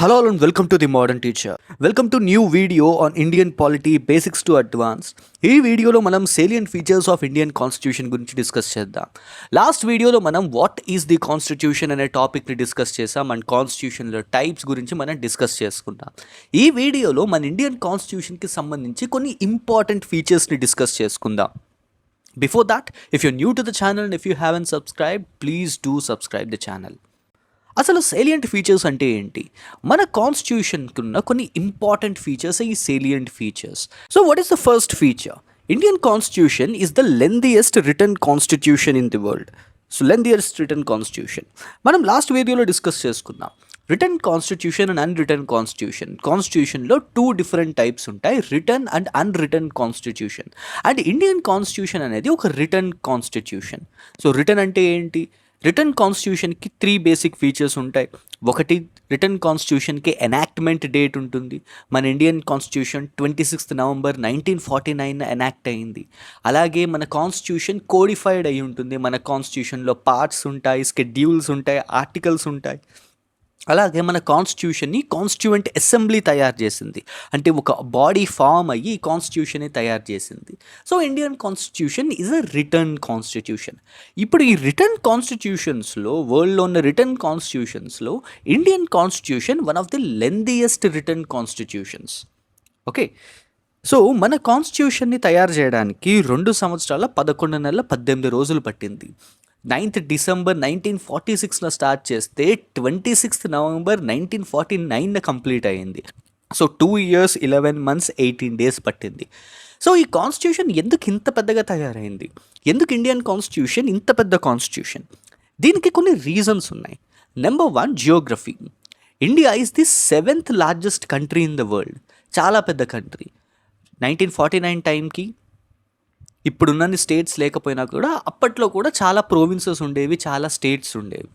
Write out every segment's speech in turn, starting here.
Hello and welcome to the Modern Teacher. Welcome to new video on Indian Polity Basics to Advanced. ఈ వీడియోలో మనం Salient features of Indian Constitution గురించి discuss చేద్దాం. Last వీడియోలో మనం what is the constitution అనే టాపిక్ని discuss చేసాం అండ్ కాన్స్టిట్యూషన్లో టైప్స్ గురించి మనం డిస్కస్ చేసుకుంటాం. ఈ వీడియోలో మన ఇండియన్ కాన్స్టిట్యూషన్కి సంబంధించి కొన్ని ఇంపార్టెంట్ ఫీచర్స్ని డిస్కస్ చేసుకుందాం. Before that, if you're new to the channel and if you haven't subscribed, please do subscribe the channel. అసలు సేలియంట్ ఫీచర్స్ అంటే ఏంటి? మన కాన్స్టిట్యూషన్కి ఉన్న కొన్ని ఇంపార్టెంట్ ఫీచర్స్ ఈ salient features. So what is the first feature? Indian constitution is the lengthiest written constitution in the world. So lengthiest written constitution మనం last వీడియోలో డిస్కస్ చేసుకున్నాం. Written constitution and unwritten constitution. కాన్స్టిట్యూషన్లో two different types ఉంటాయి, written and unwritten constitution. And Indian constitution అనేది ఒక return constitution. So return అంటే ఏంటి? Return కాన్స్టిట్యూషన్కి 3 basic features ఉంటాయి. ఒకటి, రిటర్న్ కాన్స్టిట్యూషన్కి ఎనాక్ట్మెంట్ డేట్ ఉంటుంది. మన ఇండియన్ కాన్స్టిట్యూషన్ 26 నవంబర్ 1949 ఎనాక్ట్ అయింది. అలాగే మన కాన్స్టిట్యూషన్ కోడిఫైడ్ అయి ఉంటుంది. మన కాన్స్టిట్యూషన్లో పార్ట్స్ ఉంటాయి, స్కెడ్యూల్స్ ఉంటాయి, ఆర్టికల్స్ ఉంటాయి. అలాగే మన కాన్స్టిట్యూషన్ని కాన్స్టిట్యూయెంట్ అసెంబ్లీ తయారు చేసింది, అంటే ఒక బాడీ ఫామ్ అయ్యి ఈ కాన్స్టిట్యూషన్ని తయారు చేసింది. So Indian constitution is a written constitution. ఇప్పుడు ఈ రిటర్న్ కాన్స్టిట్యూషన్స్లో, వరల్డ్లో ఉన్న రిటర్న్ కాన్స్టిట్యూషన్స్లో Indian constitution one of the lengthiest written constitutions. Okay, so మన కాన్స్టిట్యూషన్ని తయారు చేయడానికి 2 సంవత్సరాల 11 నెలల 18 రోజులు పట్టింది. 9th డిసెంబర్ 1946 స్టార్ట్ చేస్తే 26th నవంబర్ 1949 కంప్లీట్ అయ్యింది. సో 2 years 11 months 18 days పట్టింది. సో ఈ కాన్స్టిట్యూషన్ ఎందుకు ఇంత పెద్దగా తయారైంది? ఎందుకు ఇండియన్ కాన్స్టిట్యూషన్ ఇంత పెద్ద కాన్స్టిట్యూషన్? దీనికి కొన్ని రీజన్స్ ఉన్నాయి. Number 1, Geography. India is the 7th largest country in the world. చాలా పెద్ద కంట్రీ. 1949 టైంకి ఇప్పుడున్న స్టేట్స్ లేకపోయినా కూడా అప్పట్లో కూడా చాలా ప్రోవిన్సెస్ ఉండేవి, చాలా స్టేట్స్ ఉండేవి.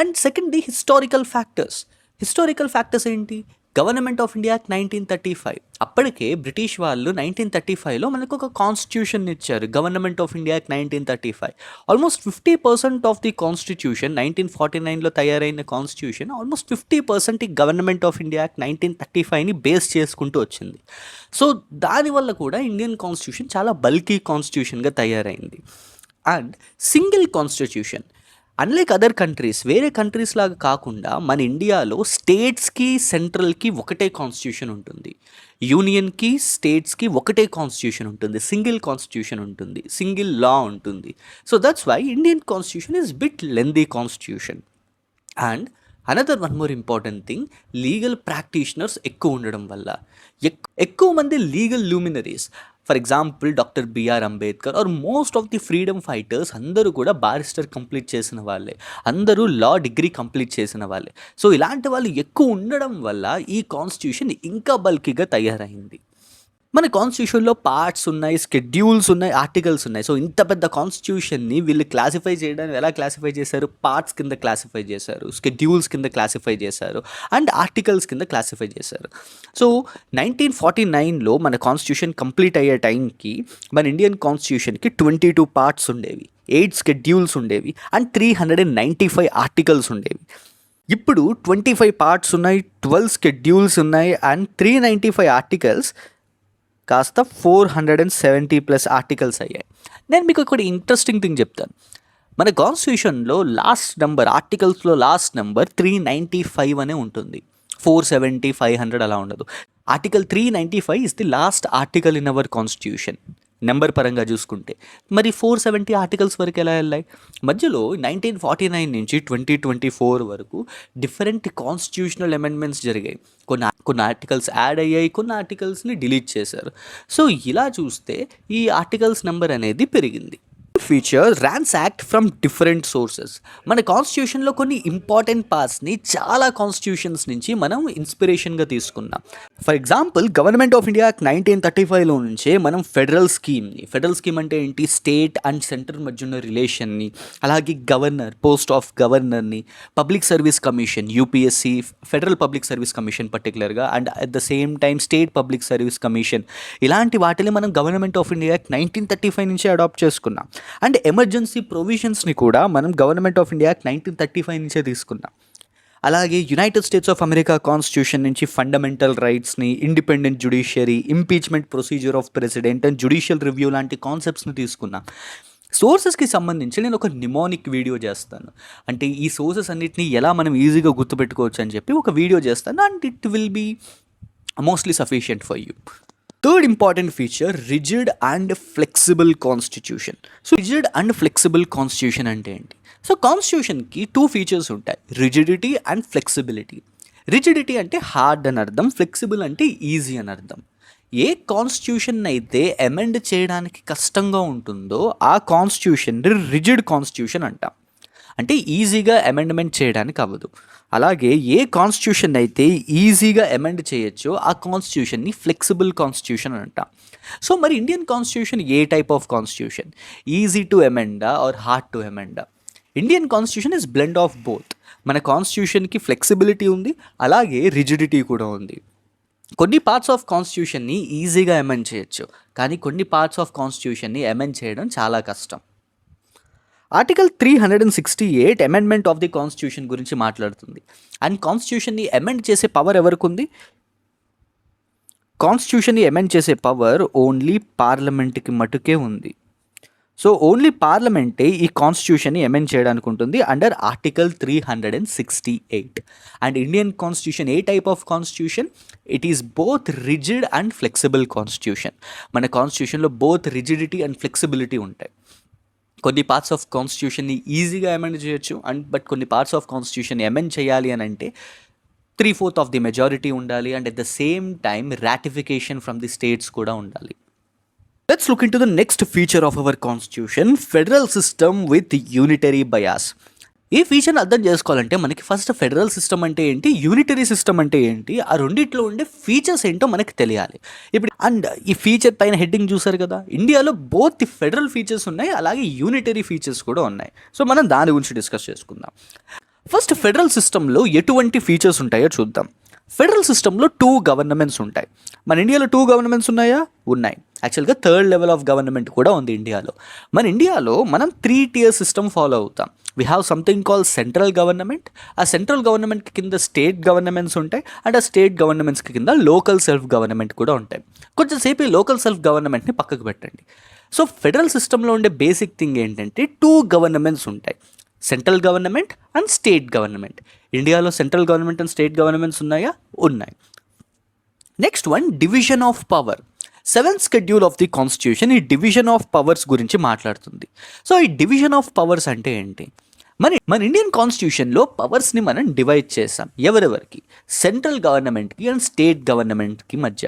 అండ్ సెకండ్ది హిస్టారికల్ ఫ్యాక్టర్స్. హిస్టారికల్ ఫ్యాక్టర్స్ ఏంటి? Government of India act 1935. అప్పటికే బ్రిటిష్ వాళ్ళు 1935లో మనకు ఒక కాన్స్టిట్యూషన్ ఇచ్చారు, government of India act 1935. Almost 50% of the constitution 1949లో తయారైన కాన్స్టిట్యూషన్ ఆల్మోస్ట్ 50% ఈ గవర్నమెంట్ ఆఫ్ ఇండియా యాక్ట్ 1935ని బేస్ చేసుకుంటూ వచ్చింది. సో దానివల్ల కూడా ఇండియన్ కాన్స్టిట్యూషన్ చాలా బల్కీ కాన్స్టిట్యూషన్గా తయారైంది. And single constitution. Unlike other countries, వేరే కంట్రీస్ లాగా కాకుండా మన ఇండియాలో స్టేట్స్కి సెంట్రల్కి ఒకటే కాన్స్టిట్యూషన్ ఉంటుంది, యూనియన్కి స్టేట్స్కి ఒకటే కాన్స్టిట్యూషన్ ఉంటుంది, సింగిల్ కాన్స్టిట్యూషన్ ఉంటుంది, సింగిల్ లా ఉంటుంది. So that's why Indian constitution is bit lengthy constitution. And another one more important thing, legal practitioners ఎక్కువ ఉండడం వల్ల ఎక్కువ మంది legal luminaries, for example doctor B R Ambedkar are most of the freedom fighters అందరూ కూడా barrister complete చేసిన వాళ్ళే, అందరూ లా డిగ్రీ కంప్లీట్ చేసిన వాళ్ళే. సో ఇలాంటి వాళ్ళు ఎక్కువ ఉండడం వల్ల ఈ కాన్స్టిట్యూషన్ ఇంకా బల్కీగా తయారైంది. మన కాన్స్టిట్యూషన్లో పార్ట్స్ ఉన్నాయి, స్కెడ్యూల్స్ ఉన్నాయి, ఆర్టికల్స్ ఉన్నాయి. సో ఇంత పెద్ద కాన్స్టిట్యూషన్ని వీళ్ళు క్లాసిఫై చేయడానికి ఎలా క్లాసిఫై చేశారు? పార్ట్స్ కింద క్లాసిఫై చేశారు, స్కెడ్యూల్స్ కింద క్లాసిఫై చేశారు, అండ్ ఆర్టికల్స్ కింద క్లాసిఫై చేశారు. సో 1949లో మన కాన్స్టిట్యూషన్ కంప్లీట్ అయ్యే టైంకి మన ఇండియన్ కాన్స్టిట్యూషన్కి 22 పార్ట్స్ ఉండేవి, 8 స్కెడ్యూల్స్ ఉండేవి, అండ్ 395 ఆర్టికల్స్ ఉండేవి. ఇప్పుడు 25 పార్ట్స్ ఉన్నాయి, 12 స్కెడ్యూల్స్ ఉన్నాయి, అండ్ 395 ఆర్టికల్స్ కాస్త 470+ ఆర్టికల్స్ అయ్యాయి. నేను మీకు ఇక్కడ ఇంట్రెస్టింగ్ థింగ్ చెప్తాను. మన కాన్స్టిట్యూషన్లో లాస్ట్ నెంబర్, ఆర్టికల్స్లో లాస్ట్ నెంబర్ 395 అనే ఉంటుంది, 470, 500 అలా ఉండదు. Article 395 is the last article in our constitution number పరంగా చూసుకుంటే. మరి 470 ఆర్టికల్స్ వరకు ఎలా వెళ్ళాయి? మధ్యలో 1949 నుంచి 2024 వరకు డిఫరెంట్ కాన్స్టిట్యూషనల్ అమెండ్మెంట్స్ జరిగాయి. కొన్ని ఆర్టికల్స్ యాడ్ అయ్యాయి, కొన్ని ఆర్టికల్స్ని డిలీట్ చేశారు. సో ఇలా చూస్తే ఈ ఆర్టికల్స్ నెంబర్ అనేది పెరిగింది. Feature Ransacked from different sources. మన కాన్స్టిట్యూషన్లో కొన్ని ఇంపార్టెంట్ పార్ట్స్ని చాలా కాన్స్టిట్యూషన్స్ నుంచి మనం ఇన్స్పిరేషన్గా తీసుకున్నాం. For example, government of India 1935లో నుంచే మనం ఫెడరల్ స్కీమ్ అంటే ఏంటి? స్టేట్ అండ్ సెంటర్ మధ్య ఉన్న రిలేషన్ని, అలాగే గవర్నర్, పోస్ట్ ఆఫ్ గవర్నర్ని, public service commission UPSC, federal public service commission పర్టికులర్గా, and at the same time state public service commission, ఇలాంటి వాటిని మనం గవర్నమెంట్ ఆఫ్ ఇండియా 1935 నుంచి అడాప్ట్ చేసుకున్నాం. అండ్ ఎమర్జెన్సీ ప్రొవిజన్స్ని కూడా మనం గవర్నమెంట్ ఆఫ్ ఇండియా 1935 నుంచే తీసుకున్నాం. అలాగే United States of America constitution నుంచి ఫండమెంటల్ రైట్స్ని, independent judiciary, impeachment procedure of president and judicial review లాంటి కాన్సెప్ట్స్ని తీసుకున్నాం. సోర్సెస్కి సంబంధించి నేను ఒక నిమోనిక్ వీడియో చేస్తాను. అంటే ఈ సోర్సెస్ అన్నిటిని ఎలా మనం ఈజీగా గుర్తుపెట్టుకోవచ్చు అని చెప్పి ఒక వీడియో చేస్తాను, and it will be mostly sufficient for you. Third important feature, rigid and flexible constitution. So rigid and flexible constitution అంటే ఏంటి? సో కాన్స్టిట్యూషన్కి 2 ఫీచర్స్ ఉంటాయి, రిజిడిటీ అండ్ ఫ్లెక్సిబిలిటీ. రిజిడిటీ అంటే హార్డ్ అని అర్థం, ఫ్లెక్సిబుల్ అంటే ఈజీ అని అర్థం. ఏ కాన్స్టిట్యూషన్ అయితే అమెండ్ చేయడానికి కష్టంగా ఉంటుందో ఆ కాన్స్టిట్యూషన్ రిజిడ్ కాన్స్టిట్యూషన్ అంటాం. అంటే ఈజీగా అమెండ్మెంట్ చేయడానికి అవ్వదు. అలాగే ఏ కాన్స్టిట్యూషన్ అయితే ఈజీగా అమెండ్ చేయొచ్చో ఆ కాన్స్టిట్యూషన్ని ఫ్లెక్సిబుల్ కాన్స్టిట్యూషన్ అంటాం. సో మరి ఇండియన్ కాన్స్టిట్యూషన్ ఏ type of constitution? Easy to అమెండా ఆర్ హార్డ్ టు అమెండా? Indian constitution is blend of both. మన కాన్స్టిట్యూషన్కి ఫ్లెక్సిబిలిటీ ఉంది, అలాగే రిజిడిటీ కూడా ఉంది. కొన్ని పార్ట్స్ ఆఫ్ కాన్స్టిట్యూషన్ని ఈజీగా అమెండ్ చేయొచ్చు, కానీ కొన్ని పార్ట్స్ ఆఫ్ కాన్స్టిట్యూషన్ని అమెండ్ చేయడం చాలా కష్టం. Article 368 amendment of the constitution గురించి మాట్లాడుతుంది. అండ్ కాన్స్టిట్యూషన్ని అమెండ్ చేసే పవర్ ఎవరికి ఉంది? కాన్స్టిట్యూషన్ని అమెండ్ చేసే పవర్ ఓన్లీ పార్లమెంట్కి మటుకే ఉంది. సో ఓన్లీ పార్లమెంటే ఈ కాన్స్టిట్యూషన్ని అమెండ్ చేయడానికి ఉంటుంది under article 368. And Indian constitution ఏ type of constitution? It is both rigid and flexible constitution. మన కాన్స్టిట్యూషన్లో బోత్ రిజిడిటీ అండ్ ఫ్లెక్సిబిలిటీ ఉంటాయి. కొన్ని పార్ట్స్ ఆఫ్ కాన్స్టిట్యూషన్ని ఈజీగా అమెండ్ చేయొచ్చు, బట్ కొన్ని పార్ట్స్ ఆఫ్ కాన్స్టిట్యూషన్ని అమెండ్ చేయాలి అని అంటే 3/4 ఆఫ్ ది మెజారిటీ ఉండాలి, and at the same time ratification from the states కూడా ఉండాలి. Let's look into the next feature of our constitution, federal system with unitary bias. ఈ ఫీచర్ని అర్థం చేసుకోవాలంటే మనకి ఫస్ట్ ఫెడరల్ సిస్టమ్ అంటే ఏంటి, యూనిటరీ సిస్టమ్ అంటే ఏంటి, ఆ రెండిట్లో ఉండే ఫీచర్స్ ఏంటో మనకి తెలియాలి. ఇప్పుడు అండ్ ఈ ఫీచర్ పైన హెడ్డింగ్ చూసారు కదా, ఇండియాలో బోత్ ది ఫెడరల్ ఫీచర్స్ ఉన్నాయి, అలాగే యూనిటరీ ఫీచర్స్ కూడా ఉన్నాయి. సో మనం దాని గురించి డిస్కస్ చేసుకుందాం. ఫస్ట్ ఫెడరల్ సిస్టంలో ఎటువంటి ఫీచర్స్ ఉంటాయో చూద్దాం. ఫెడరల్ సిస్టంలో 2 గవర్నమెంట్స్ ఉంటాయి. మన ఇండియాలో 2 గవర్నమెంట్స్ ఉన్నాయా? ఉన్నాయి. యాక్చువల్గా 3rd లెవెల్ ఆఫ్ గవర్నమెంట్ కూడా ఉంది ఇండియాలో. మన ఇండియాలో మనం 3 tier సిస్టమ్ ఫాలో అవుతాం. We have something call central government. ఆ సెంట్రల్ గవర్నమెంట్ కింద స్టేట్ గవర్నమెంట్స్ ఉంటాయి, అండ్ ఆ స్టేట్ గవర్నమెంట్స్ కింద లోకల్ సెల్ఫ్ గవర్నమెంట్ కూడా ఉంటాయి. కొంచెంసేపు ఈ లోకల్ సెల్ఫ్ గవర్నమెంట్ని పక్కకు పెట్టండి. సో ఫెడరల్ సిస్టంలో ఉండే బేసిక్ థింగ్ ఏంటంటే 2 గవర్నమెంట్స్ ఉంటాయి, central government and state government. ఇండియాలో central government and state governments ఉన్నాయా? ఉన్నాయి. Next one, division of power. 7th schedule of the constitution ఈ డివిజన్ ఆఫ్ పవర్స్ గురించి మాట్లాడుతుంది. సో ఈ డివిజన్ ఆఫ్ పవర్స్ అంటే ఏంటి? మన ఇండియన్ కాన్స్టిట్యూషన్లో పవర్స్ని మనం డివైడ్ చేసాం. ఎవరెవరికి? సెంట్రల్ గవర్నమెంట్కి అండ్ స్టేట్ గవర్నమెంట్కి మధ్య.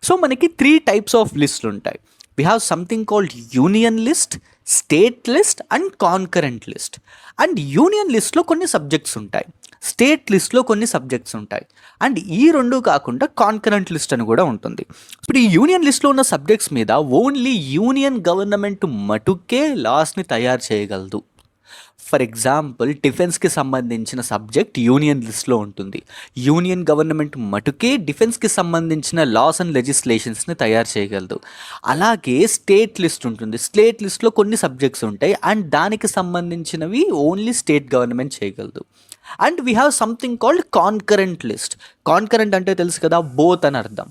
సో మనకి 3 types ఆఫ్ లిస్టులు ఉంటాయి. We have something called union list, state list and concurrent list. And union లిస్ట్లో కొన్ని సబ్జెక్ట్స్ ఉంటాయి, స్టేట్ లిస్ట్లో కొన్ని సబ్జెక్ట్స్ ఉంటాయి, అండ్ ఈ 2 కాకుండా కాన్కరెంట్ లిస్ట్ అని కూడా ఉంటుంది. ఇప్పుడు ఈ యూనియన్ లిస్ట్లో ఉన్న సబ్జెక్ట్స్ మీద ఓన్లీ యూనియన్ గవర్నమెంట్ మటుకే లాస్ని తయారు చేయగలదు. ఫర్ ఎగ్జాంపుల్, డిఫెన్స్కి సంబంధించిన సబ్జెక్ట్ యూనియన్ లిస్ట్లో ఉంటుంది. యూనియన్ గవర్నమెంట్ మటుకే డిఫెన్స్కి సంబంధించిన లాస్ అండ్ లెజిస్లేషన్స్ని తయారు చేయగలదు. అలాగే స్టేట్ లిస్ట్ ఉంటుంది. స్టేట్ లిస్ట్లో కొన్ని సబ్జెక్ట్స్ ఉంటాయి, అండ్ దానికి సంబంధించినవి ఓన్లీ స్టేట్ గవర్నమెంట్ చేయగలదు. And we have something called concurrent list. Concurrent అంటే తెలుసు కదా, బోత్ అని అర్థం.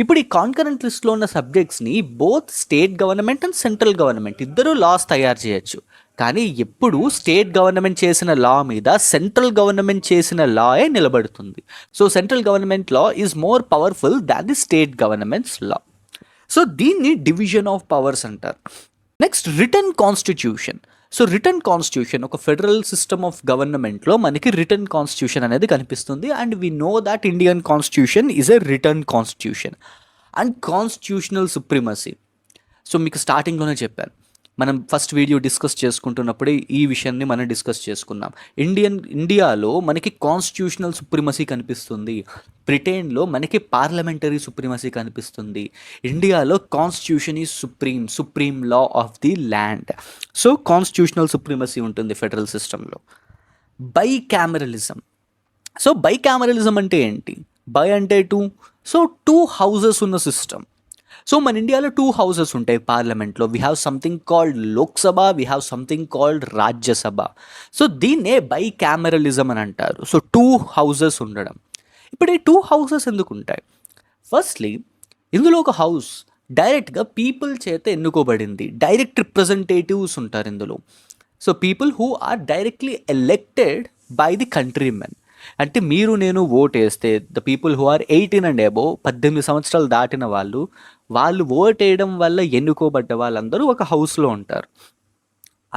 ఇప్పుడు ఈ కాన్కరెంట్ లిస్ట్లో ఉన్న సబ్జెక్ట్స్ని both state government and central government ఇద్దరు లాస్ తయారు చేయొచ్చు. కానీ ఎప్పుడు స్టేట్ గవర్నమెంట్ చేసిన లా మీద సెంట్రల్ గవర్నమెంట్ చేసిన లాయే నిలబడుతుంది. So central government law is more powerful than the state governments law. So దీన్ని డివిజన్ ఆఫ్ పవర్స్ అంటారు. Next, written constitution. So written constitution, ఒక ఫెడరల్ సిస్టమ్ ఆఫ్ గవర్నమెంట్లో మనకి రిటన్ కాన్స్టిట్యూషన్ అనేది కనిపిస్తుంది. And we know that Indian constitution is a written constitution. And constitutional supremacy. So మీకు స్టార్టింగ్లోనే చెప్పాను, మనం ఫస్ట్ వీడియో డిస్కస్ చేసుకుంటున్నప్పుడే ఈ విషయాన్ని మనం డిస్కస్ చేసుకున్నాం. ఇండియాలో మనకి కాన్స్టిట్యూషనల్ సుప్రీమసీ కనిపిస్తుంది, బ్రిటన్లో మనకి పార్లమెంటరీ సుప్రీమసీ కనిపిస్తుంది. ఇండియాలో constitution is supreme law of the land. So constitutional supremacy ఉంటుంది ఫెడరల్ సిస్టంలో. బైకామరలిజం. సో బైకామరలిజం అంటే ఏంటి? బై అంటే 2, సో 2 houses ఉన్న సిస్టమ్. సో మన ఇండియాలో 2 హౌసెస్ ఉంటాయి పార్లమెంట్లో. We have something called Lok Sabha, we have something called Rajya Sabha. So దీన్నే బై క్యామరలిజం అని అంటారు. సో 2 హౌసెస్ ఉండడం. ఇప్పుడు ఈ 2 హౌసెస్ ఎందుకు ఉంటాయి? ఫస్ట్లీ ఇందులో ఒక హౌస్ డైరెక్ట్గా పీపుల్ చేత ఎన్నుకోబడింది. డైరెక్ట్ రిప్రజెంటేటివ్స్ ఉంటారు ఇందులో. So people who are directly elected by the country men. అంటే మీరు నేను ఓట్ వేస్తే the people who are 18 and above, 18 సంవత్సరాలు దాటిన వాళ్ళు ఓట్ వేయడం వల్ల ఎన్నుకోబడ్డ వాళ్ళందరూ ఒక హౌస్లో ఉంటారు.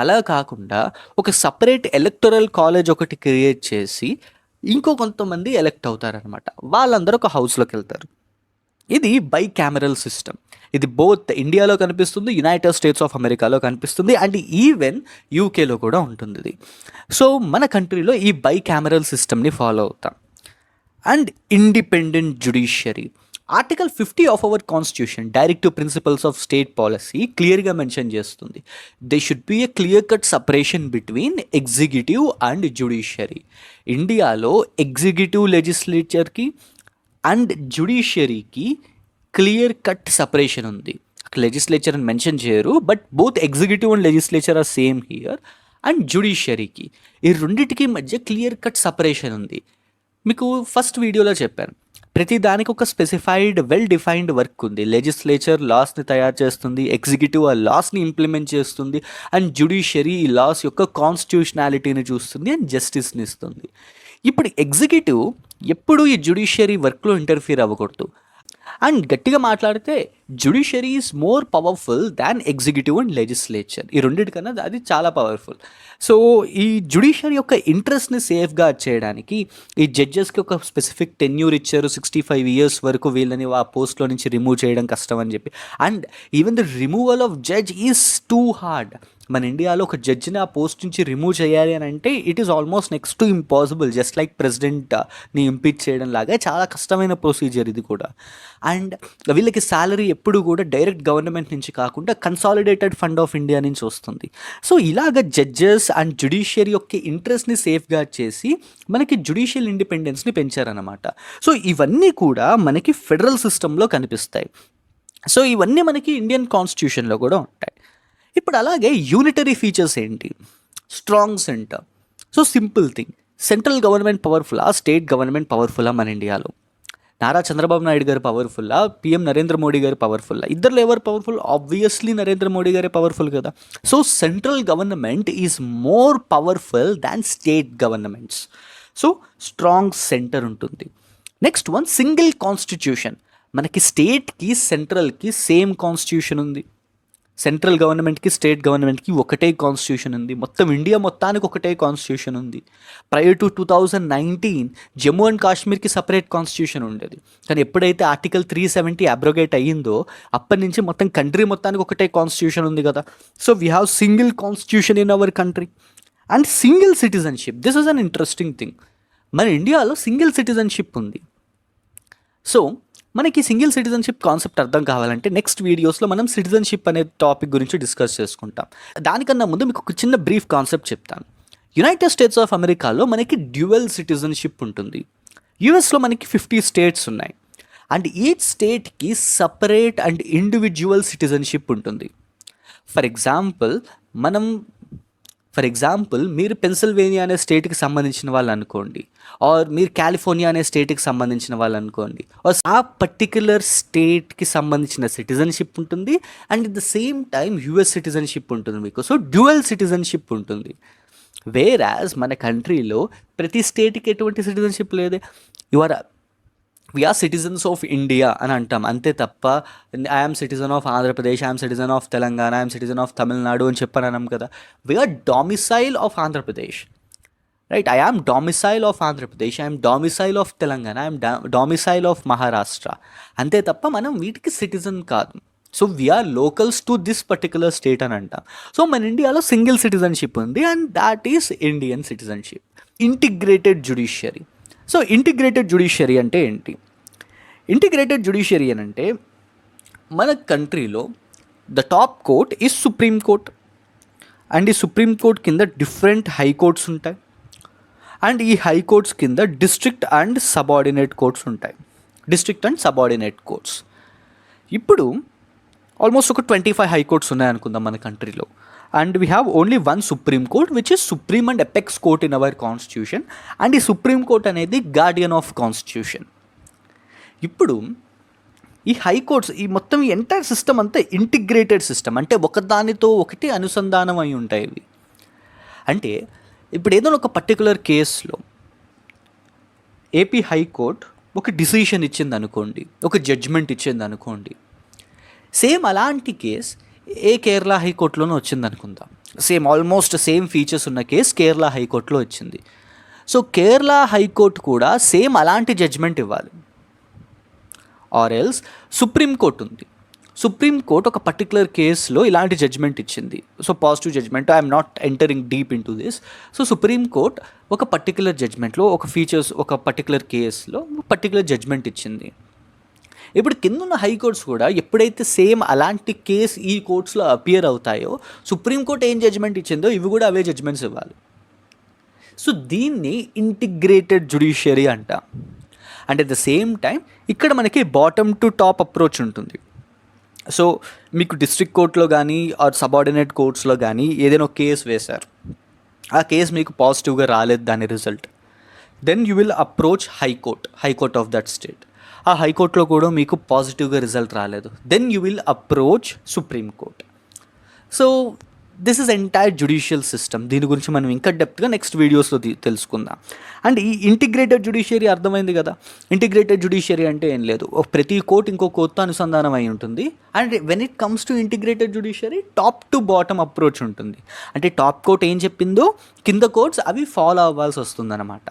అలా కాకుండా ఒక సపరేట్ ఎలక్టరల్ కాలేజ్ ఒకటి క్రియేట్ చేసి కొంతమంది ఎలెక్ట్ అవుతారనమాట. వాళ్ళందరూ ఒక హౌస్లోకి వెళ్తారు. ఇది బై క్యామరల్ సిస్టమ్. ఇది బోత్ ఇండియాలో కనిపిస్తుంది, యునైటెడ్ స్టేట్స్ ఆఫ్ అమెరికాలో కనిపిస్తుంది, అండ్ ఈవెన్ యూకేలో కూడా ఉంటుంది ఇది. సో మన కంట్రీలో ఈ బై క్యామరల్ సిస్టమ్ని ఫాలో అవుతాం. And independent judiciary. Article 50 of our constitution directive principles of state policy క్లియర్గా మెన్షన్ చేస్తుంది. They should be a clear cut separation between executive and judiciary. ఇండియాలో ఎగ్జిక్యూటివ్ లెజిస్లేచర్కి అండ్ జ్యుడిషియరీకి క్లియర్ కట్ సపరేషన్ ఉంది. Legislature అని mention చేయరు, but both executive and legislature are same here. And జ్యుడిషియరీకి ఈ రెండింటికి మధ్య క్లియర్ కట్ సపరేషన్ ఉంది. మీకు ఫస్ట్ వీడియోలో చెప్పాను, ప్రతి దానికి ఒక స్పెసిఫైడ్ వెల్ డిఫైన్డ్ వర్క్ ఉంది. లెజిస్లేచర్ లాస్ని తయారు చేస్తుంది, ఎగ్జిక్యూటివ్ ఆ లాస్ని ఇంప్లిమెంట్ చేస్తుంది, అండ్ జ్యుడిషియరీ ఈ లాస్ యొక్క కాన్స్టిట్యూషనాలిటీని చూస్తుంది అండ్ జస్టిస్ని ఇస్తుంది. ఇప్పుడు ఎగ్జిక్యూటివ్ ఎప్పుడు ఈ జ్యుడిషియరీ వర్క్లో ఇంటర్ఫియర్ అవ్వకూడదు. అండ్ గట్టిగా మాట్లాడితే judiciary is more powerful than executive and legislature. ఈ రెండింటికన్నా అది చాలా పవర్ఫుల్. సో ఈ జ్యుడిషియరీ యొక్క ఇంట్రెస్ట్ని సేఫ్గార్డ్ చేయడానికి ఈ జడ్జెస్కి ఒక స్పెసిఫిక్ టెన్యూర్ ఇచ్చారు. 65 years వరకు వీళ్ళని ఆ పోస్ట్లో నుంచి రిమూవ్ చేయడం కష్టం అని చెప్పి. And even the removal of judge is too hard. మన ఇండియాలో ఒక జడ్జిని ఆ పోస్ట్ నుంచి రిమూవ్ చేయాలి అని అంటే it is almost next to impossible. Just like ప్రెసిడెంట్ని ఇంపీచ్ చేయడం లాగా చాలా కష్టమైన ప్రొసీజర్ ఇది కూడా. అండ్ వీళ్ళకి శాలరీ ఎప్పుడు కూడా డైరెక్ట్ గవర్నమెంట్ నుంచి కాకుండా కన్సాలిడేటెడ్ ఫండ్ ఆఫ్ ఇండియా నుంచి వస్తుంది. సో ఇలాగ జడ్జెస్ అండ్ జ్యుడిషియరీ యొక్క ఇంట్రెస్ట్ని సేఫ్గార్డ్ చేసి మనకి జ్యుడిషియల్ ఇండిపెండెన్స్ని పెంచారన్నమాట. సో ఇవన్నీ కూడా మనకి ఫెడరల్ సిస్టంలో కనిపిస్తాయి. సో ఇవన్నీ మనకి ఇండియన్ కాన్స్టిట్యూషన్లో కూడా ఉంటాయి. ఇప్పుడు అలాగే యూనిటరీ ఫీచర్స్ ఏంటి? Strong centre. So simple thing, central government పవర్ఫుల్లా, స్టేట్ గవర్నమెంట్ పవర్ఫుల్లా మన ఇండియాలో? నారా చంద్రబాబు నాయుడు గారు పవర్ఫుల్లా, పిఎం నరేంద్ర మోడీ గారు పవర్ఫుల్లా? ఇద్దరు ఎవరు పవర్ఫుల్? ఆబ్వియస్లీ నరేంద్ర మోడీ గారే పవర్ఫుల్ కదా. So central government is more powerful than state governments. So strong centre ఉంటుంది. Next one, single constitution. మనకి స్టేట్కి సెంట్రల్కి సేమ్ కాన్స్టిట్యూషన్ ఉంది. సెంట్రల్ గవర్నమెంట్కి స్టేట్ గవర్నమెంట్కి ఒకటే కాన్స్టిట్యూషన్ ఉంది. మొత్తం ఇండియా మొత్తానికి ఒకటే కాన్స్టిట్యూషన్ ఉంది. ప్రయర్ టు 2019 జమ్మూ అండ్ కాశ్మీర్కి సపరేట్ కాన్స్టిట్యూషన్ ఉండేది. కానీ ఎప్పుడైతే ఆర్టికల్ 370 అబ్రోగేట్ అయ్యిందో అప్పటి నుంచి మొత్తం కంట్రీ మొత్తానికి ఒకటే కాన్స్టిట్యూషన్ ఉంది కదా. So we have single constitution in our country. And single citizenship, this is an interesting thing. మన ఇండియాలో సింగిల్ సిటిజన్షిప్ ఉంది. సో మనకి సింగిల్ సిటిజన్షిప్ కాన్సెప్ట్ అర్థం కావాలంటే నెక్స్ట్ వీడియోస్లో మనం సిటిజన్షిప్ అనే టాపిక్ గురించి డిస్కస్ చేసుకుంటాం. దానికన్నా ముందు మీకు ఒక చిన్న బ్రీఫ్ కాన్సెప్ట్ చెప్తాను. యునైటెడ్ స్టేట్స్ ఆఫ్ అమెరికాలో మనకి డ్యూయల్ సిటిజన్షిప్ ఉంటుంది. యుఎస్లో మనకి 50 స్టేట్స్ ఉన్నాయి. అండ్ ఈచ్ స్టేట్కి సపరేట్ అండ్ ఇండివిజువల్ సిటిజన్షిప్ ఉంటుంది. ఫర్ ఎగ్జాంపుల్ మీరు పెన్సిల్వేనియా అనే స్టేట్కి సంబంధించిన వాళ్ళు అనుకోండి, ఆర్ మీరు కాలిఫోర్నియా అనే స్టేట్కి సంబంధించిన వాళ్ళు అనుకోండి. ఆ పర్టిక్యులర్ స్టేట్కి సంబంధించిన సిటిజన్షిప్ ఉంటుంది. And at the same time US citizenship ఉంటుంది మీకు. సో డ్యూయల్ సిటిజన్షిప్ ఉంటుంది. వేరాజ్ మన కంట్రీలో ప్రతి స్టేట్కి ఎటువంటి సిటిజన్షిప్ లేదే. వీఆర్ సిటిజన్స్ ఆఫ్ ఇండియా అని అంటాం అంతే తప్ప I'm citizen of Andhra Pradesh, I'm citizen of Telangana, I'm citizen of Tamil Nadu అని చెప్పని అన్నాం కదా. We are domicile of Andhra Pradesh, right? I am domicile of Andhra Pradesh, I'm domicile of Telangana, I'm domicile of Maharashtra. అంతే తప్ప మనం వీటికి సిటిజన్ కాదు. So we are locals to this particular state అని అంటాం. సో మన ఇండియాలో సింగిల్ సిటిజన్షిప్ ఉంది and that is Indian citizenship. Integrated judiciary. So integrated judiciary అంటే ఏంటి? ఇంటిగ్రేటెడ్ జ్యుడిషియరీ అని అంటే మన కంట్రీలో the top court is supreme court. And ఈ సుప్రీం కోర్ట్ కింద డిఫరెంట్ హైకోర్ట్స్ ఉంటాయి. అండ్ ఈ హైకోర్ట్స్ కింద డిస్ట్రిక్ట్ అండ్ సబార్డినేట్ కోర్ట్స్ ఉంటాయి. District and subordinate courts. ఇప్పుడు ఆల్మోస్ట్ ఒక 25 హైకోర్ట్స్ ఉన్నాయనుకుందాం మన కంట్రీలో. And we have only one supreme court which is supreme and apex court in our constitution. And ఈ supreme court అనేది Guardian of constitution. ఇప్పుడు ఈ high courts, ఈ మొత్తం ఈ ఎంటైర్ సిస్టమ్ అంతా ఇంటిగ్రేటెడ్ సిస్టమ్, అంటే ఒకదానితో ఒకటి అనుసంధానం అయి ఉంటాయి ఇవి. అంటే ఇప్పుడు ఏదైనా ఒక పర్టికులర్ కేసులో ఏపీ హైకోర్ట్ ఒక డిసిషన్ ఇచ్చింది అనుకోండి, ఒక జడ్జ్మెంట్ ఇచ్చింది అనుకోండి, సేమ్ అలాంటి కేస్ కేరళ హైకోర్టులోనే వచ్చింది అనుకుందాం. సేమ్ ఆల్మోస్ట్ సేమ్ ఫీచర్స్ ఉన్న కేసు కేరళ హైకోర్టులో వచ్చింది. సో కేరళ హైకోర్టు కూడా సేమ్ అలాంటి జడ్జ్మెంట్ ఇవ్వాలి. ఆర్ ఎల్స్ సుప్రీంకోర్టు ఉంది, సుప్రీంకోర్టు ఒక పర్టికులర్ కేసులో ఇలాంటి జడ్జ్మెంట్ ఇచ్చింది. So positive judgement, I'm not entering deep into this. So supreme court ఒక పర్టికులర్ జడ్జ్మెంట్లో ఒక ఫీచర్స్, ఒక పర్టికులర్ కేసులో పర్టికులర్ జడ్జ్మెంట్ ఇచ్చింది. ఇప్పుడు కిందున్న హైకోర్ట్స్ కూడా ఎప్పుడైతే సేమ్ అలాంటి కేసు ఈ కోర్ట్స్లో అపియర్ అవుతాయో, సుప్రీంకోర్టు ఏం జడ్జ్మెంట్ ఇచ్చిందో ఇవి కూడా అవే జడ్జ్మెంట్స్ ఇవ్వాలి. సో దీన్ని ఇంటిగ్రేటెడ్ జ్యుడిషియరీ అంటాం. And at the same time ఇక్కడ మనకి బాటమ్ టు టాప్ అప్రోచ్ ఉంటుంది. సో మీకు డిస్ట్రిక్ట్ కోర్టులో కానీ ఆర్ సబార్డినేట్ కోర్ట్స్లో కానీ ఏదైనా ఒక కేసు వేశారు, ఆ కేసు మీకు పాజిటివ్గా రాలేదు దాని result, then you will approach high court of that state. ఆ హైకోర్టులో కూడా మీకు పాజిటివ్గా రిజల్ట్ రాలేదు, then you will approach supreme court. So this is entire judicial system. దీని గురించి మనం ఇంకా డెప్త్గా నెక్స్ట్ వీడియోస్లో తెలుసుకుందాం. అండ్ ఈ ఇంటిగ్రేటెడ్ జ్యుడిషియరీ అర్థమైంది కదా. ఇంటిగ్రేటెడ్ జ్యుడిషియరీ అంటే ఏం లేదు, ప్రతి కోర్టు ఇంకో కోర్టుతో అనుసంధానం అయి ఉంటుంది. And when it comes to integrated judiciary top to bottom approach ఉంటుంది. అంటే టాప్ కోర్ట్ ఏం చెప్పిందో కింద కోర్ట్స్ అవి ఫాలో అవ్వాల్సి వస్తుందన్నమాట.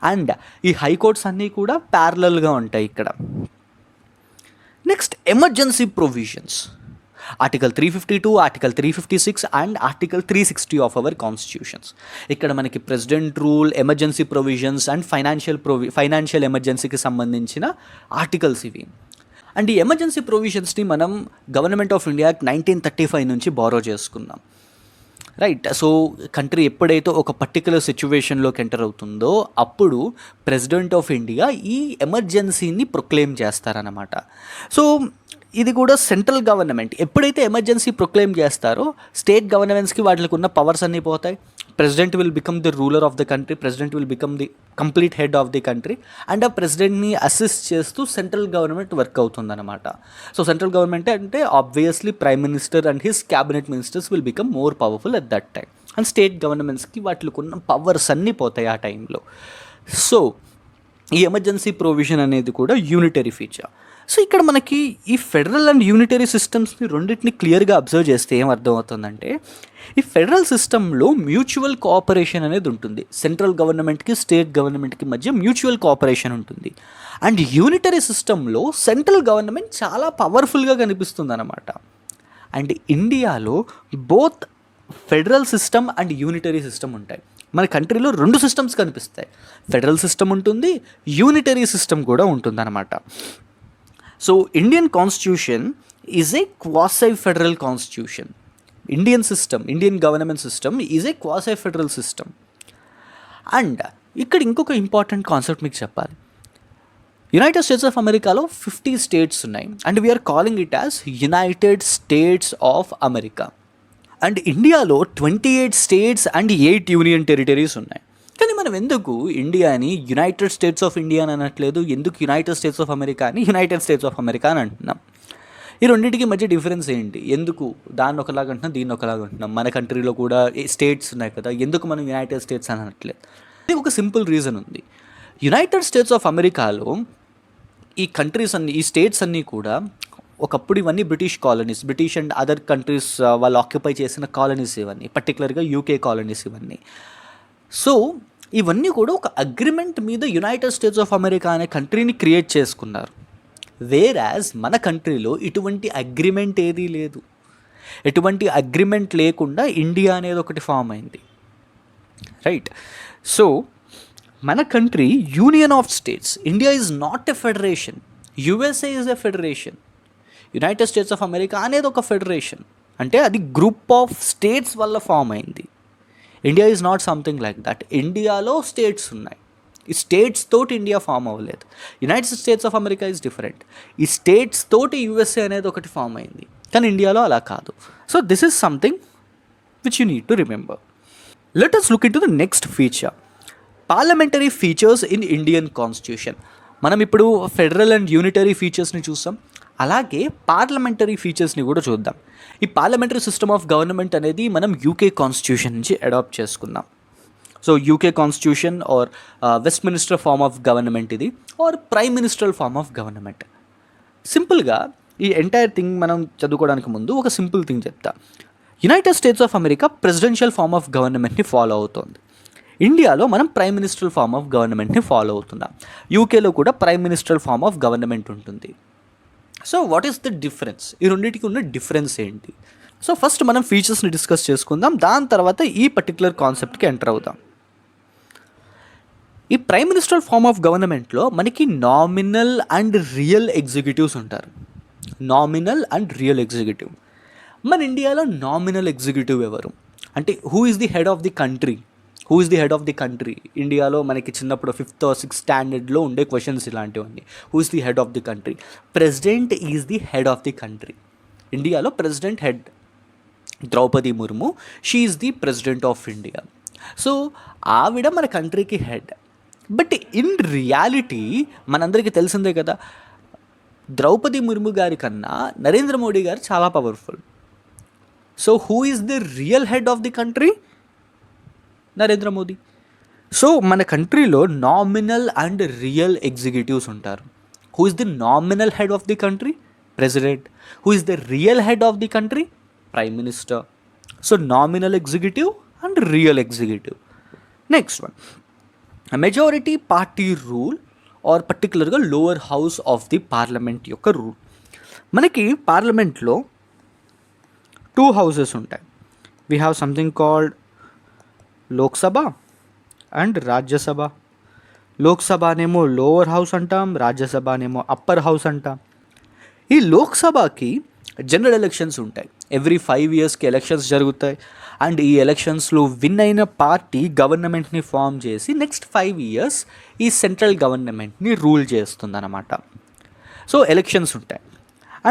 అండ్ ఈ హైకోర్ట్స్ అన్నీ కూడా ప్యారలల్గా ఉంటాయి ఇక్కడ. Next emergency provisions, article 352, article 356 and article 360 of our constitutions. ఇక్కడ మనకి president rule, emergency provisions and financial ఎమర్జెన్సీకి సంబంధించిన ఆర్టికల్స్ ఇవి. అండ్ ఈ ఎమర్జెన్సీ ప్రొవిజన్స్ని మనం గవర్నమెంట్ ఆఫ్ ఇండియా 1935 నుంచి బారో చేసుకున్నాం, రైట్. సో కంట్రీ ఎప్పుడైతే ఒక పర్టికులర్ సిచ్యువేషన్లోకి ఎంటర్ అవుతుందో అప్పుడు ప్రెసిడెంట్ ఆఫ్ ఇండియా ఈ ఎమర్జెన్సీని ప్రొక్లెయిమ్ చేస్తారన్నమాట. సో ఇది కూడా సెంట్రల్ గవర్నమెంట్ ఎప్పుడైతే ఎమర్జెన్సీ ప్రొక్లెయిమ్ చేస్తారో స్టేట్ గవర్నమెంట్స్కి వాటికి ఉన్న పవర్స్ అన్నీ పోతాయి. President will become the ruler of the country, president will become the complete head of the country. And ఆ ప్రెసిడెంట్ని అసిస్ట్ చేస్తూ సెంట్రల్ గవర్నమెంట్ వర్క్ అవుతుందన్నమాట. సో సెంట్రల్ గవర్నమెంట్ అంటే obviously prime minister and his cabinet ministers will become more powerful at that time. And state గవర్నమెంట్స్కి వాటికి ఉన్న powers అన్నీ పోతాయి ఆ టైంలో. సో ఈ ఎమర్జెన్సీ ప్రొవిజన్ అనేది కూడా యూనిటరీ ఫీచర్. సో ఇక్కడ మనకి ఈ ఫెడరల్ అండ్ యూనిటరీ సిస్టమ్స్ని రెండింటిని క్లియర్గా అబ్జర్వ్ చేస్తే ఏం అర్థమవుతుందంటే, ఈ ఫెడరల్ సిస్టంలో మ్యూచువల్ కోఆపరేషన్ అనేది ఉంటుంది. సెంట్రల్ గవర్నమెంట్కి స్టేట్ గవర్నమెంట్కి మధ్య మ్యూచువల్ కోఆపరేషన్ ఉంటుంది. అండ్ యూనిటరీ సిస్టంలో సెంట్రల్ గవర్నమెంట్ చాలా పవర్ఫుల్గా కనిపిస్తుంది అన్నమాట. అండ్ ఇండియాలో both federal system and unitary system ఉంటాయి. మన కంట్రీలో రెండు సిస్టమ్స్ కనిపిస్తాయి, ఫెడరల్ సిస్టమ్ ఉంటుంది, యూనిటరీ సిస్టమ్ కూడా ఉంటుంది అన్నమాట. So Indian constitution is a quasi federal constitution. Indian government system is a quasi federal system. And ఇక్కడ ఇంకొక ఇంపార్టెంట్ కాన్సెప్ట్ మీకు చెప్పాలి. యునైటెడ్ స్టేట్స్ ఆఫ్ అమెరికాలో 50 స్టేట్స్ ఉన్నాయి and we are calling it as United States of America. And ఇండియాలో 28 states and 8 union territories ఉన్నాయి. కానీ మనం ఎందుకు ఇండియాని యునైటెడ్ స్టేట్స్ ఆఫ్ ఇండియా అని అనట్లేదు, ఎందుకు యునైటెడ్ స్టేట్స్ ఆఫ్ అమెరికా అని యునైటెడ్ స్టేట్స్ ఆఫ్ అమెరికా అని అంటున్నాం? ఈ రెండింటికి మధ్య డిఫరెన్స్ ఏంటి? ఎందుకు దాన్ని ఒకలాగా అంటున్నాం, దీన్ని ఒకలాగా అంటున్నాం? మన కంట్రీలో కూడా స్టేట్స్ ఉన్నాయి కదా, ఎందుకు మనం యునైటెడ్ స్టేట్స్ అని అనట్లేదు? ఇది ఒక సింపుల్ రీజన్ ఉంది. యునైటెడ్ స్టేట్స్ ఆఫ్ అమెరికాలో ఈ కంట్రీస్ అన్ని, ఈ స్టేట్స్ అన్నీ కూడా ఒకప్పుడు ఇవన్నీ British colonies, British and other countries వాళ్ళు ఆక్యుపై చేసిన కాలనీస్ ఇవన్నీ, పర్టికులర్గా యూకే కాలనీస్ ఇవన్నీ. సో ఇవన్నీ కూడా ఒక అగ్రిమెంట్ మీద యునైటెడ్ స్టేట్స్ ఆఫ్ అమెరికా అనే కంట్రీని క్రియేట్ చేసుకున్నారు. వేరాజ్ మన కంట్రీలో ఇటువంటి అగ్రిమెంట్ ఏదీ లేదు. ఎటువంటి అగ్రిమెంట్ లేకుండా ఇండియా అనేది ఒకటి ఫామ్ అయింది, రైట్. సో మన country union of states. India is not a federation, USA is a federation. United States of America అనేది ఒక ఫెడరేషన్, అంటే అది గ్రూప్ ఆఫ్ స్టేట్స్ వల్ల ఫామ్ అయింది. India is not something like that. ఇండియాలో states ఉన్నాయి, ఈ స్టేట్స్ తోటి ఇండియా ఫామ్ అవ్వలేదు. United States of America is different. ఈ స్టేట్స్ తోటి యుఎస్ఏ అనేది ఒకటి ఫామ్ అయింది. కానీ ఇండియాలో అలా కాదు. So this is something which you need to remember. Let us look in to the next feature, parliamentary features in Indian constitution. మనం ఇప్పుడు ఫెడరల్ అండ్ యూనిటరీ ఫీచర్స్ని చూస్తాం, అలాగే పార్లమెంటరీ ఫీచర్స్ని కూడా చూద్దాం. ఈ పార్లమెంటరీ సిస్టమ్ ఆఫ్ గవర్నమెంట్ అనేది మనం యూకే కాన్స్టిట్యూషన్ నుంచి అడాప్ట్ చేసుకున్నాం. So UK constitution or Westminster form of government ఇది, or prime ministerial form of government. సింపుల్గా ఈ ఎంటైర్ థింగ్ మనం చదువుకోవడానికి ముందు ఒక సింపుల్ థింగ్ చెప్తా. United States of America presidential form of గవర్నమెంట్ని ఫాలో అవుతుంది. ఇండియాలో మనం ప్రైమ్ మినిస్ట్రల్ ఫార్మ్ ఆఫ్ గవర్నమెంట్ని ఫాలో అవుతున్నాం. యూకేలో కూడా prime ministerial form of government ఉంటుంది. So what is the difference? ఈ రెండింటికి ఉన్న డిఫరెన్స్ ఏంటి? సో ఫస్ట్ మనం ఫీచర్స్ని డిస్కస్ చేసుకుందాం, దాని తర్వాత ఈ పర్టికులర్ కాన్సెప్ట్కి ఎంటర్ అవుదాం. ఈ ప్రైమ్ మినిస్ట్రల్ ఫార్మ్ ఆఫ్ గవర్నమెంట్లో మనకి నామినల్ అండ్ రియల్ ఎగ్జిక్యూటివ్స్ ఉంటారు. Nominal and real executive. మన ఇండియాలో నామినల్ ఎగ్జిక్యూటివ్ ఎవరు అంటే who is the head of the country? Who is the head of the country? ఇండియాలో మనకి చిన్నప్పుడు 5th or 6th స్టాండర్డ్లో ఉండే క్వశ్చన్స్ ఇలాంటివన్నీ. Who is the head of the country? President is the head of the country. ఇండియాలో president head Draupadi Murmu, she is the president of India. So ఆవిడ మన కంట్రీకి head. But in reality మనందరికీ తెలిసిందే కదా, ద్రౌపది ముర్ము గారి కన్నా నరేంద్ర మోడీ గారు చాలా powerful. So who is the real head of the country? Narendra Modi. So మన కంట్రీలో నామినల్ అండ్ రియల్ ఎగ్జిక్యూటివ్స్ ఉంటారు. Who is the nominal head of the country? President. Who is the real head of the country? Prime minister. So nominal executive and real executive. Next one, majority party rule or పర్టికులర్గా lower house of the parliament యొక్క rule. మనకి పార్లమెంట్లో 2 houses ఉంటాయి. We have something called Lok Sabha and Rajya Sabha. లోక్సభనేమో lower house అంటాం, రాజ్యసభనేమో upper house అంటాం. ఈ లోక్సభకి జనరల్ ఎలక్షన్స్ ఉంటాయి. ఎవ్రీ 5 yearsకి ఎలక్షన్స్ జరుగుతాయి. అండ్ ఈ ఎలక్షన్స్లో విన్ అయిన పార్టీ గవర్నమెంట్ని ఫామ్ చేసి నెక్స్ట్ 5 years ఈ సెంట్రల్ గవర్నమెంట్ని రూల్ చేస్తుందన్నమాట. సో ఎలక్షన్స్ ఉంటాయి.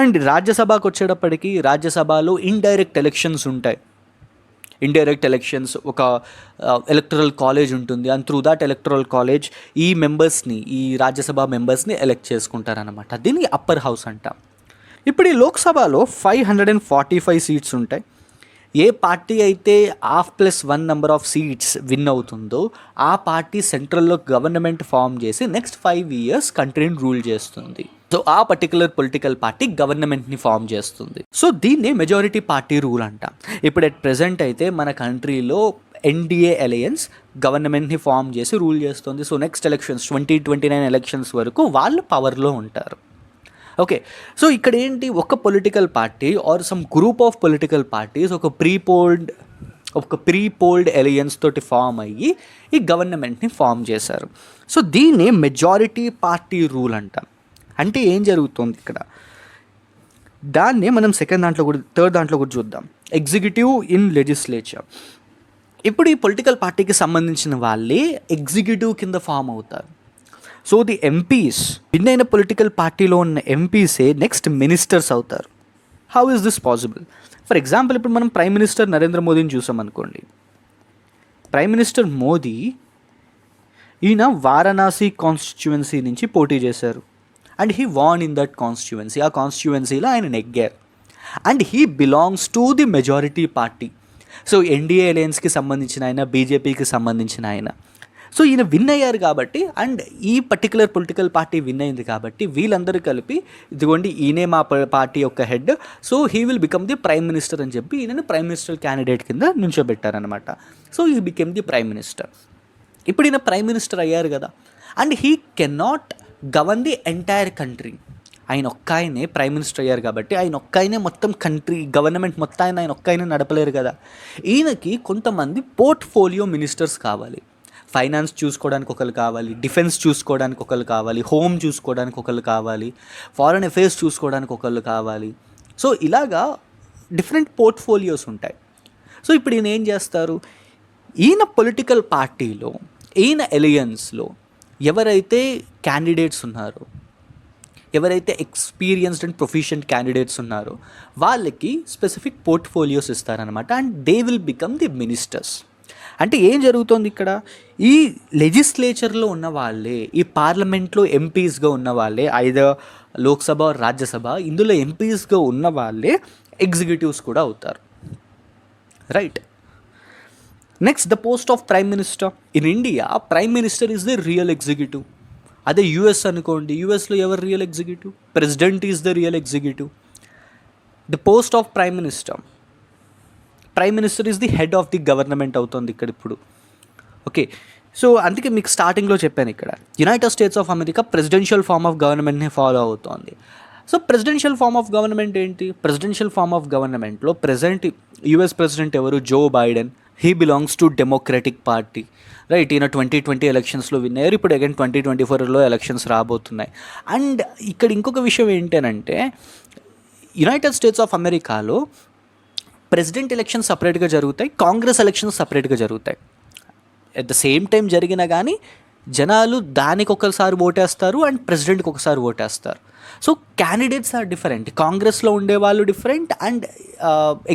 అండ్ రాజ్యసభకు వచ్చేటప్పటికి రాజ్యసభలో ఇండైరెక్ట్ ఎలక్షన్స్ ఉంటాయి. ఇండైరెక్ట్ ఎలక్షన్స్, ఒక ఎలక్టరల్ కాలేజ్ ఉంటుంది, and through that electoral college ఈ మెంబర్స్ని, ఈ రాజ్యసభ మెంబర్స్ని ఎలెక్ట్ చేసుకుంటారనమాట. దీనికి అప్పర్ హౌస్ అంటాం. ఇప్పుడు ఈ లోక్సభలో 545 seats ఉంటాయి. ఏ పార్టీ అయితే 1/2 నెంబర్ ఆఫ్ సీట్స్ విన్ అవుతుందో ఆ పార్టీ సెంట్రల్లో గవర్నమెంట్ ఫామ్ చేసి నెక్స్ట్ 5 years కంట్రీని రూల్ చేస్తుంది. సో ఆ పర్టికులర్ పొలిటికల్ పార్టీ గవర్నమెంట్ని ఫామ్ చేస్తుంది. సో దీన్ని మెజారిటీ పార్టీ రూల్ అంటాం. ఇప్పుడు అట్ ప్రెజెంట్ అయితే మన కంట్రీలో ఎన్డీఏ అలయన్స్ గవర్నమెంట్ని ఫామ్ చేసి రూల్ చేస్తుంది. సో నెక్స్ట్ ఎలక్షన్స్ 2029 ఎలక్షన్స్ వరకు వాళ్ళు పవర్లో ఉంటారు. ఓకే, సో ఇక్కడ ఏంటి, ఒక political party or some group of political parties ఒక ప్రీ పోల్డ్ అలయన్స్ తోటి ఫామ్ అయ్యి ఈ గవర్నమెంట్ని ఫామ్ చేశారు. సో దీన్ని మెజారిటీ పార్టీ రూల్ అంటాం. అంటే ఏం జరుగుతుంది ఇక్కడ, దాన్నే మనం థర్డ్ దాంట్లో కూడా చూద్దాం, ఎగ్జిక్యూటివ్ ఇన్ లెజిస్లేచర్. ఇప్పుడు ఈ పొలిటికల్ పార్టీకి సంబంధించిన వాళ్ళే ఎగ్జిక్యూటివ్ కింద ఫామ్ అవుతారు. సో ది ఎంపీస్, విన్ అయిన పొలిటికల్ పార్టీలో ఉన్న ఎంపీసే నెక్స్ట్ మినిస్టర్స్ అవుతారు. How is this possible? For example ఇప్పుడు మనం ప్రైమ్ మినిస్టర్ నరేంద్ర మోదీని చూసాం అనుకోండి. ప్రైమ్ మినిస్టర్ మోదీ ఈయన వారణాసి కాన్స్టిట్యువెన్సీ నుంచి పోటీ చేశారు. And he won in that constituency. ఆ కాన్స్టిట్యువెన్సీలో ఆయన నెగ్గారు. And he belongs to the majority party. So NDA అలయన్స్కి సంబంధించిన ఆయన, బీజేపీకి సంబంధించిన ఆయన. సో ఈయన విన్ అయ్యారు కాబట్టి, అండ్ ఈ పర్టికులర్ పొలిటికల్ పార్టీ విన్ అయింది కాబట్టి వీళ్ళందరూ కలిపి ఇదిగోండి ఈయనే మా పార్టీ యొక్క head, so he will become the prime minister అని చెప్పి ఈయనని ప్రైమ్ మినిస్టర్ క్యాండిడేట్ కింద నుంచోబెట్టారనమాట. సో ఈ బికెమ్ ది ప్రైమ్ మినిస్టర్. ఇప్పుడు ఈయన ప్రైమ్ మినిస్టర్ అయ్యారు కదా, and he cannot govern the entire country. ఆయన ఒక్కఆయనే ప్రైమ్ మినిస్టర్ అయ్యారు కాబట్టి ఆయన ఒక్కఆయనే మొత్తం కంట్రీ గవర్నమెంట్ మొత్తాన్ని ఆయన ఒక్కఆయనే నడపలేరు కదా. ఈయనకి కొంతమంది పోర్ట్ఫోలియో మినిస్టర్స్ కావాలి. ఫైనాన్స్ చూసుకోవడానికి ఒకరు కావాలి, డిఫెన్స్ చూసుకోవడానికి ఒకరు కావాలి, హోమ్ చూసుకోవడానికి ఒకరు కావాలి, ఫారెన్ అఫైర్స్ చూసుకోవడానికి ఒకళ్ళు కావాలి. సో ఇలాగా డిఫరెంట్ పోర్ట్ఫోలియోస్ ఉంటాయి. సో ఇప్పుడు ఈయన ఏం చేస్తారు, ఈయన పొలిటికల్ పార్టీలో, ఈయన ఎలియన్స్లో ఎవరైతే క్యాండిడేట్స్ ఉన్నారో, ఎవరైతే ఎక్స్పీరియన్స్డ్ అండ్ ప్రొఫిషియంట్ క్యాండిడేట్స్ ఉన్నారో వాళ్ళకి స్పెసిఫిక్ పోర్ట్ఫోలియోస్ ఇస్తారనమాట, and they will become the ministers. అంటే ఏం జరుగుతుంది ఇక్కడ, ఈ లెజిస్లేచర్లో ఉన్న వాళ్ళే, ఈ పార్లమెంట్లో ఎంపీస్గా ఉన్న వాళ్ళే, ఐదర్ లోక్సభ రాజ్యసభ, ఇందులో ఎంపీస్గా ఉన్న వాళ్ళే ఎగ్జిక్యూటివ్స్ కూడా అవుతారు, right. Next, the post of prime minister. In India prime minister is the real executive. అదే యూఎస్ అనుకోండి, యూఎస్లో ఎవరు real executive? President is the real executive. The post of prime minister is the head of the government అవుతుంది ఇక్కడ ఇప్పుడు. Okay, so అందుకే మీకు స్టార్టింగ్లో చెప్పాను, ఇక్కడ United States of America presidential form of గవర్నమెంట్ని ఫాలో అవుతోంది. So presidential form of government ఏంటి? ప్రెసిడెన్షియల్ ఫార్మ్ ఆఫ్ గవర్నమెంట్లో ప్రెజెంట్ యుఎస్ ప్రెసిడెంట్ ఎవరు? Joe Biden. He belongs to democratic party, right. ఈయన 2020 ఎలక్షన్స్లో విన్ అయ్యారు. ఇప్పుడు అగైన్ 2024లో ఎలక్షన్స్ రాబోతున్నాయి. అండ్ ఇక్కడ ఇంకొక విషయం ఏంటంటే, యునైటెడ్ స్టేట్స్ ఆఫ్ అమెరికాలో ప్రెసిడెంట్ ఎలక్షన్స్ సపరేట్గా జరుగుతాయి, కాంగ్రెస్ ఎలక్షన్స్ సపరేట్గా జరుగుతాయి. అట్ ద సేమ్ టైం జరిగినా కానీ జనాలు దానికి ఒకసారి ఓటేస్తారు అండ్ ప్రెసిడెంట్కి ఒకసారి ఓటేస్తారు. So candidates are different. కాంగ్రెస్లో ఉండే వాళ్ళు different and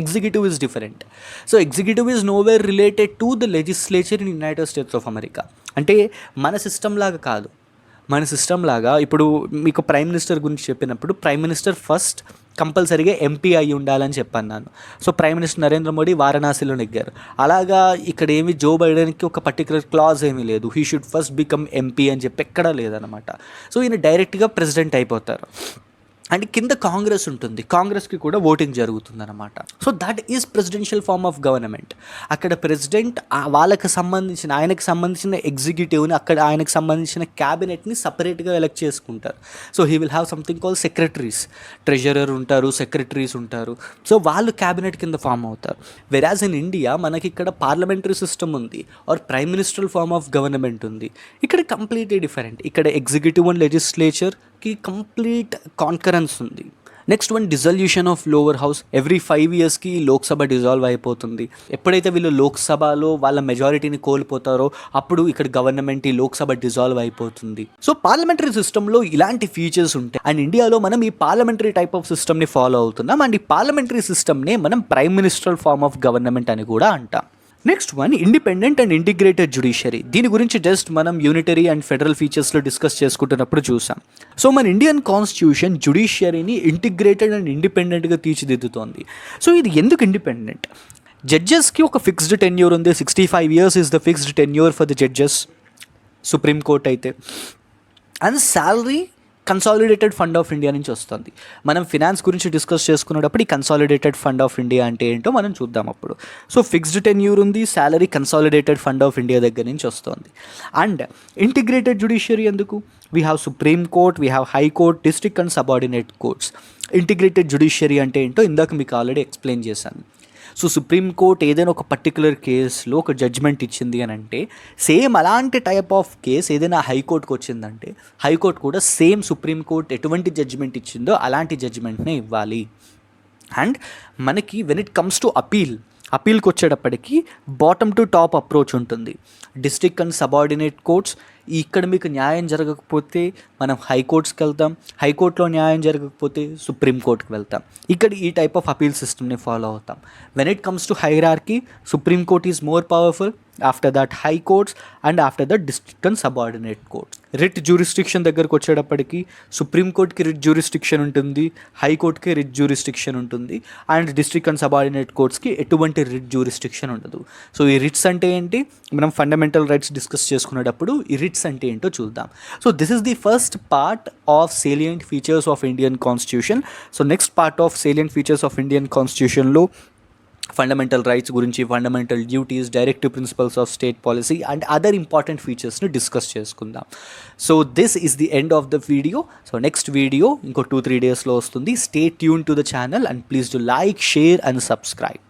executive is different. So executive is nowhere related to the legislature in United States of America. అంటే మన సిస్టమ్ లాగా కాదు. మన సిస్టమ్ లాగా ఇప్పుడు మీకు ప్రైమ్ మినిస్టర్ గురించి చెప్పినప్పుడు ప్రైమ్ మినిస్టర్ ఫస్ట్ కంపల్సరీగా ఎంపీ అయి ఉండాలని చెప్పాను నేను. So prime minister Narendra Modi వారణాసిలో నెగ్గారు. అలాగా ఇక్కడ ఏమి జో బైడెన్కి ఒక పర్టికులర్ క్లాజ్ ఏమీ లేదు, he should first become MP అని చెప్పి ఎక్కడా లేదనమాట. సో ఈయన డైరెక్ట్గా ప్రెసిడెంట్ అయిపోతారు. అండ్ కింద కాంగ్రెస్ ఉంటుంది, కాంగ్రెస్కి కూడా ఓటింగ్ జరుగుతుందన్నమాట. So that is presidential form of government. అక్కడ ప్రెసిడెంట్ ఆయనకు సంబంధించిన ఎగ్జిక్యూటివ్ని, అక్కడ ఆయనకు సంబంధించిన క్యాబినెట్ని సపరేట్గా ఎలక్ట్ చేసుకుంటారు. So he will have something call secretaries. Treasurer ఉంటారు, సెక్రటరీస్ ఉంటారు. సో వాళ్ళు క్యాబినెట్ కింద ఫామ్ అవుతారు. వెరాజ్ ఇన్ ఇండియా మనకి ఇక్కడ పార్లమెంటరీ సిస్టమ్ ఉంది, or prime ministerial form of government ఉంది. ఇక్కడ కంప్లీట్లీ డిఫరెంట్. ఇక్కడ ఎగ్జిక్యూటివ్ అండ్ లెజిస్లేచర్కి కంప్లీట్ కాన్కరెన్స్ ఉంది. Next one, dissolution of lower house. Every 5 yearsకి లోక్సభ డిజాల్వ్ అయిపోతుంది. ఎప్పుడైతే వీళ్ళు లోక్సభలో వాళ్ళ మెజారిటీని కోల్పోతారో అప్పుడు ఇక్కడ గవర్నమెంట్ ఈ లోక్సభ డిజాల్వ్ అయిపోతుంది. సో పార్లమెంటరీ సిస్టంలో ఇలాంటి ఫీచర్స్ ఉంటాయి. అండ్ ఇండియాలో మనం ఈ పార్లమెంటరీ టైప్ ఆఫ్ సిస్టమ్ని ఫాలో అవుతున్నాం. అండ్ ఈ పార్లమెంటరీ సిస్టమ్నే మనం prime ministerial form of government అని కూడా అంటాం. Next one, independent and integrated judiciary. దీని గురించి జస్ట్ మనం యూనిటరీ అండ్ ఫెడరల్ ఫీచర్స్లో డిస్కస్ చేసుకుంటున్నప్పుడు చూసాం. సో మన ఇండియన్ కాన్స్టిట్యూషన్ జ్యుడిషియరీని ఇంటిగ్రేటెడ్ అండ్ ఇండిపెండెంట్గా తీర్చిదిద్దుతోంది. సో ఇది ఎందుకు ఇండిపెండెంట్? జడ్జెస్కి ఒక ఫిక్స్డ్ టెన్యూర్ ఉంది. 65 years is the fixed tenure for the judges, supreme court అయితే. And salary consolidated fund of India నుంచి వస్తుంది. మనం ఫినాన్స్ గురించి డిస్కస్ చేసుకునేటప్పుడు ఈ కన్సాలిడేటెడ్ ఫండ్ ఆఫ్ ఇండియా అంటే ఏంటో మనం చూద్దాం అప్పుడు. సో ఫిక్స్డ్ టెన్యూర్ ఉంది, salary consolidated fund of India దగ్గర నుంచి వస్తుంది. అండ్ ఇంటిగ్రేటెడ్ జ్యుడిషియరీ ఎందుకు? We have supreme court, we have high court, district and subordinate courts. Integrated judiciary అంటే ఏంటో ఇందాక మీకు ఆల్రెడీ ఎక్స్ప్లెయిన్ చేశాను. సో సుప్రీం కోర్ట్ ఏదైనా ఒక పర్టికులర్ కేసులో ఒక జడ్జ్మెంట్ ఇచ్చింది అని అంటే, సేమ్ అలాంటి టైప్ ఆఫ్ కేసు ఏదైనా హైకోర్టుకు వచ్చిందంటే హైకోర్టు కూడా సేమ్ సుప్రీం కోర్ట్ ఎటువంటి జడ్జ్మెంట్ ఇచ్చిందో అలాంటి జడ్జ్మెంట్నే ఇవ్వాలి. అండ్ మనకి వెన్ ఇట్ కమ్స్ టు అపీల్కి వచ్చేటప్పటికి బాటమ్ టు టాప్ అప్రోచ్ ఉంటుంది. డిస్ట్రిక్ట్ అండ్ సబార్డినేట్ కోర్ట్స్, ఇక్కడ మీకు న్యాయం జరగకపోతే మనం హైకోర్ట్స్కి వెళ్తాం, హైకోర్టులో న్యాయం జరగకపోతే సుప్రీంకోర్టుకి వెళ్తాం. ఇక్కడ ఈ టైప్ ఆఫ్ అపీల్ సిస్టమ్ని ఫాలో అవుతాం. When it comes to hierarchy, supreme court is more powerful, after that high courts and after that district and subordinate courts. Writ jurisdiction దగ్గరకు వచ్చేటప్పటికి సుప్రీంకోర్టుకి రిట్ జ్యూరిస్డిక్షన్ ఉంటుంది, హైకోర్టుకి రిట్ జ్యూరిస్డిక్షన్ ఉంటుంది, and district and subordinate కోర్ట్స్కి ఎటువంటి writ jurisdiction ఉండదు. So ఈ writs అంటే ఏంటి, మనం ఫండమెంటల్ రైట్స్ డిస్కస్ చేసుకునేటప్పుడు ఈ రిట్స్ అంటే ఏంటో చూద్దాం. So this is the first part of salient features of Indian Constitution. So next part of salient features of Indian Constitutionలో ఫండమెంటల్ రైట్స్ గురించి, fundamental duties, directive principles of state policy and other important ఫీచర్స్ని discuss చేసుకుందాం. So this is the end of the video. So next video ఇంకో 2-3 daysలో వస్తుంది. Stay tune to the channel and please do like, share and subscribe.